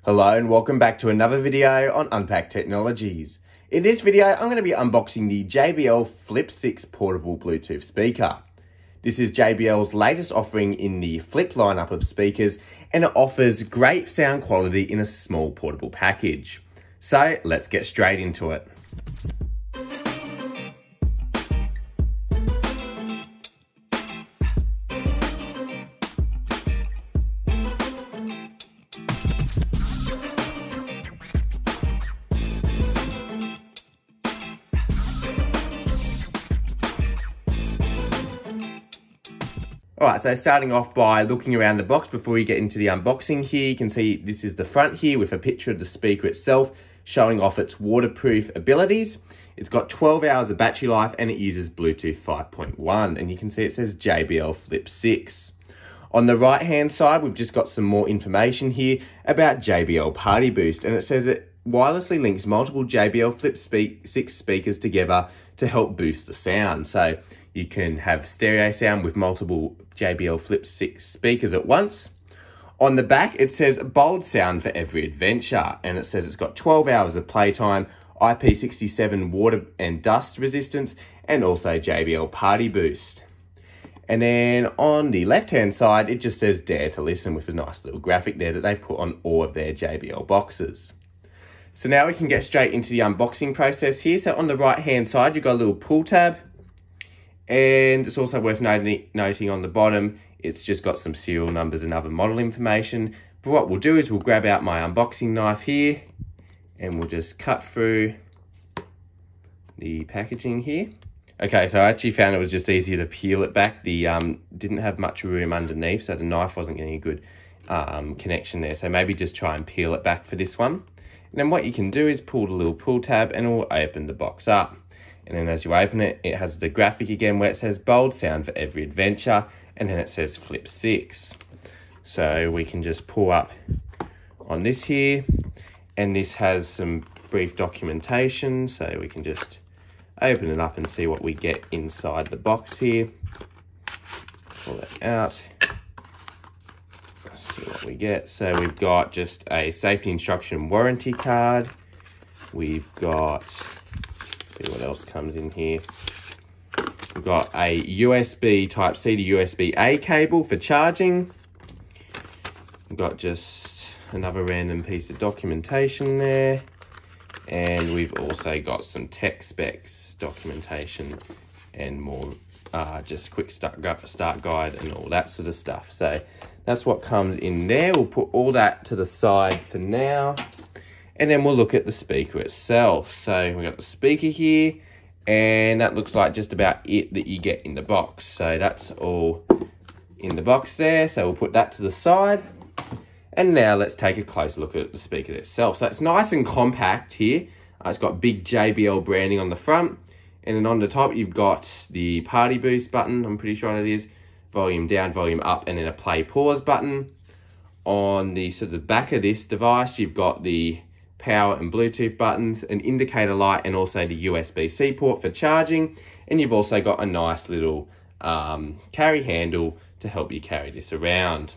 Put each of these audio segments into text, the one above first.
Hello and welcome back to another video on Unpacked Technologies. In this video, I'm going to be unboxing the JBL Flip 6 portable Bluetooth speaker. This is JBL's latest offering in the Flip lineup of speakers, and it offers great sound quality in a small portable package. So let's get straight into it. Alright, so starting off by looking around the box before we get into the unboxing here, you can see this is the front here with a picture of the speaker itself showing off its waterproof abilities. It's got 12 hours of battery life and it uses Bluetooth 5.1, and you can see it says JBL Flip 6. On the right hand side, we've just got some more information here about JBL Party Boost, and it says it wirelessly links multiple JBL Flip 6 speakers together to help boost the sound. So you can have stereo sound with multiple JBL Flip 6 speakers at once. On the back, it says bold sound for every adventure, and it says it's got 12 hours of playtime, IP67 water and dust resistance, and also JBL Party Boost. And then on the left-hand side, it just says Dare to Listen with a nice little graphic there that they put on all of their JBL boxes. So now we can get straight into the unboxing process here. So on the right-hand side, you've got a little pull tab. And it's also worth noting on the bottom, it's just got some serial numbers and other model information. But what we'll do is we'll grab out my unboxing knife here and we'll just cut through the packaging here. Okay, so I actually found it was just easier to peel it back. The didn't have much room underneath, so the knife wasn't getting a good connection there. So maybe just try and peel it back for this one. And then what you can do is pull the little pull tab and it will open the box up. And then as you open it, it has the graphic again where it says bold sound for every adventure, and then it says Flip 6. So we can just pull up on this here, and this has some brief documentation, so we can just open it up and see what we get inside the box here. Pull that out. Let's see what we get. So we've got just a safety instruction warranty card. We've got, see what else comes in here. We've got a USB Type-C to USB-A cable for charging. We've got just another random piece of documentation there. And we've also got some tech specs documentation and more, just quick start guide and all that sort of stuff. So that's what comes in there. We'll put all that to the side for now. And then we'll look at the speaker itself. So we've got the speaker here, and that looks like just about it that you get in the box. So that's all in the box there. So we'll put that to the side. And now let's take a closer look at the speaker itself. So it's nice and compact here. It's got big JBL branding on the front. And then on the top, you've got the Party Boost button, I'm pretty sure it is. Volume down, volume up, and then a play pause button. On the sort of the back of this device, you've got the power and Bluetooth buttons, an indicator light, and also the USB-C port for charging. And you've also got a nice little carry handle to help you carry this around.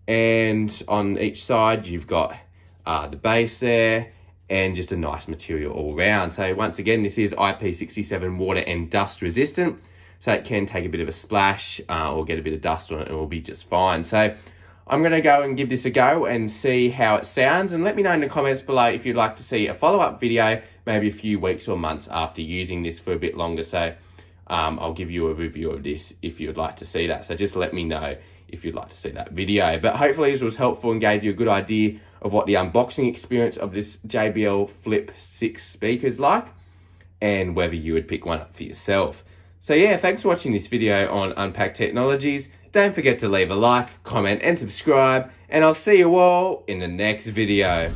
And on each side, you've got the base there and just a nice material all around. So once again, this is IP67 water and dust resistant. So it can take a bit of a splash or get a bit of dust on it and it will be just fine. So I'm going to go and give this a go and see how it sounds, and let me know in the comments below if you'd like to see a follow-up video, maybe a few weeks or months after using this for a bit longer. So I'll give you a review of this if you'd like to see that. So just let me know if you'd like to see that video. But hopefully this was helpful and gave you a good idea of what the unboxing experience of this JBL Flip 6 speaker is like, and whether you would pick one up for yourself. So yeah, thanks for watching this video on Unpacked Technologies. Don't forget to leave a like, comment, and subscribe, and I'll see you all in the next video.